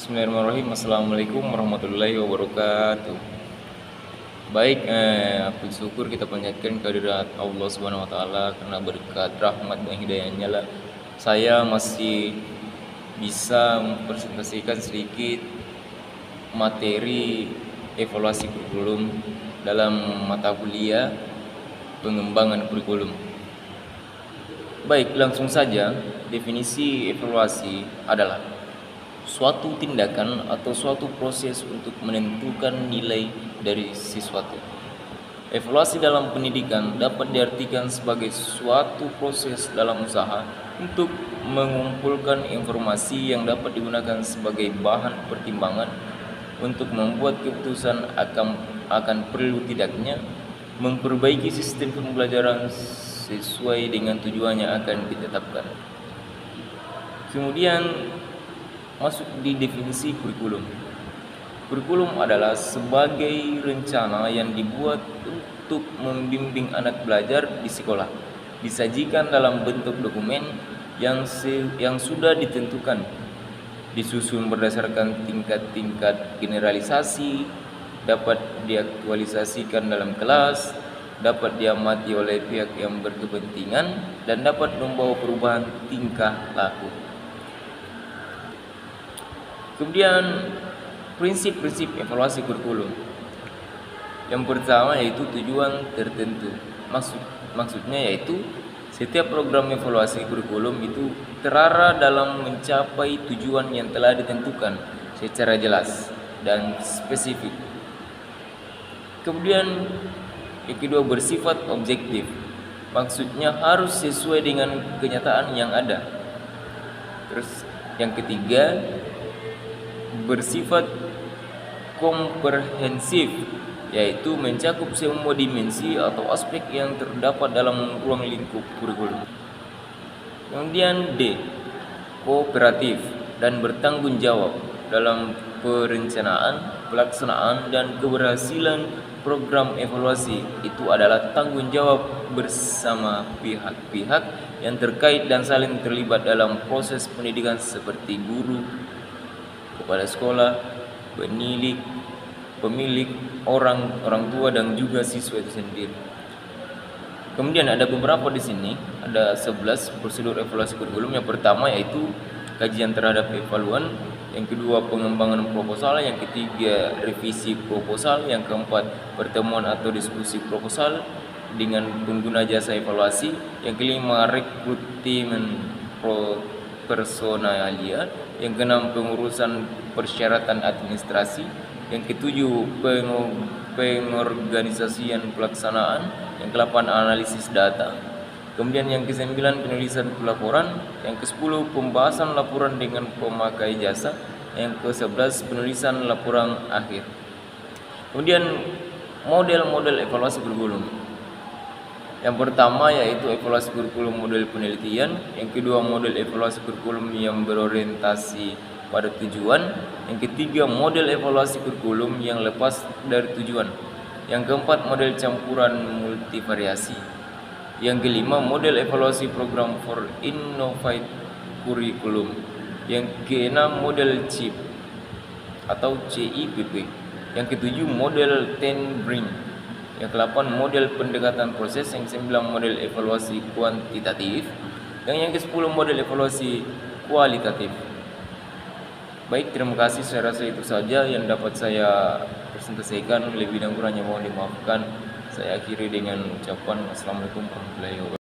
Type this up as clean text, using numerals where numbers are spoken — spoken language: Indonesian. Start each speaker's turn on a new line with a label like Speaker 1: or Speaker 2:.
Speaker 1: Bismillahirrahmanirrahim. Assalamualaikum warahmatullahi wabarakatuh. Baik, aku syukur kita panjatkan kehadirat Allah Subhanahu wa taala karena berkat rahmat dan hidayahnya lah saya masih bisa mempresentasikan sedikit materi evaluasi kurikulum dalam mata kuliah pengembangan kurikulum. Baik, langsung saja. Definisi evaluasi adalah suatu tindakan atau suatu proses untuk menentukan nilai dari sesuatu. Evaluasi dalam pendidikan dapat diartikan sebagai suatu proses dalam usaha untuk mengumpulkan informasi yang dapat digunakan sebagai bahan pertimbangan untuk membuat keputusan akan perlu tidaknya memperbaiki sistem pembelajaran sesuai dengan tujuannya akan ditetapkan. Kemudian masuk di definisi kurikulum. Kurikulum adalah sebagai rencana yang dibuat untuk membimbing anak belajar di sekolah. Disajikan dalam bentuk dokumen yang sudah ditentukan, disusun berdasarkan tingkat-tingkat generalisasi, dapat diaktualisasikan dalam kelas, dapat diamati oleh pihak yang berkepentingan, dan dapat membawa perubahan tingkah laku. Kemudian prinsip-prinsip evaluasi kurikulum. Yang pertama yaitu tujuan tertentu. Maksudnya yaitu setiap program evaluasi kurikulum itu terarah dalam mencapai tujuan yang telah ditentukan secara jelas dan spesifik. Kemudian yang kedua bersifat objektif. Maksudnya harus sesuai dengan kenyataan yang ada. Terus yang ketiga bersifat komprehensif, yaitu mencakup semua dimensi atau aspek yang terdapat dalam ruang lingkup kurikulum. Kemudian D, kooperatif dan bertanggung jawab dalam perencanaan, pelaksanaan, dan keberhasilan program evaluasi. Itu adalah tanggung jawab bersama pihak-pihak yang terkait dan saling terlibat dalam proses pendidikan seperti guru, kepala sekolah, pemilik, orang tua, dan juga siswa itu sendiri. Kemudian ada beberapa di sini, ada 11 prosedur evaluasi kurikulum. Yang pertama yaitu kajian terhadap evaluan, yang kedua pengembangan proposal, yang ketiga revisi proposal, yang keempat pertemuan atau diskusi proposal dengan pengguna jasa evaluasi, yang kelima rekrutmen personalia, yang keenam pengurusan persyaratan administrasi, yang ketujuh pengorganisasian pelaksanaan, yang ke-8 analisis data, kemudian yang ke-9 penulisan pelaporan, yang ke-10 pembahasan laporan dengan pemakai jasa, yang ke-11 penulisan laporan akhir. Kemudian model-model evaluasi kurikulum. Yang pertama yaitu evaluasi kurikulum model penelitian, yang kedua model evaluasi kurikulum yang berorientasi pada tujuan, yang ketiga model evaluasi kurikulum yang lepas dari tujuan, yang keempat model campuran multivariasi, yang kelima model evaluasi program for innovative curriculum, yang keenam model CIP atau CIPP, yang ketujuh model 10 Bring, yang ke-8 model pendekatan proses, yang ke-9 model evaluasi kuantitatif, dan yang ke-10 model evaluasi kualitatif. Baik, terima kasih. Saya rasa itu saja yang dapat saya presentasikan. Lebih dan kurangnya mohon dimaafkan. Saya akhiri dengan ucapan Assalamualaikum warahmatullahi wabarakatuh.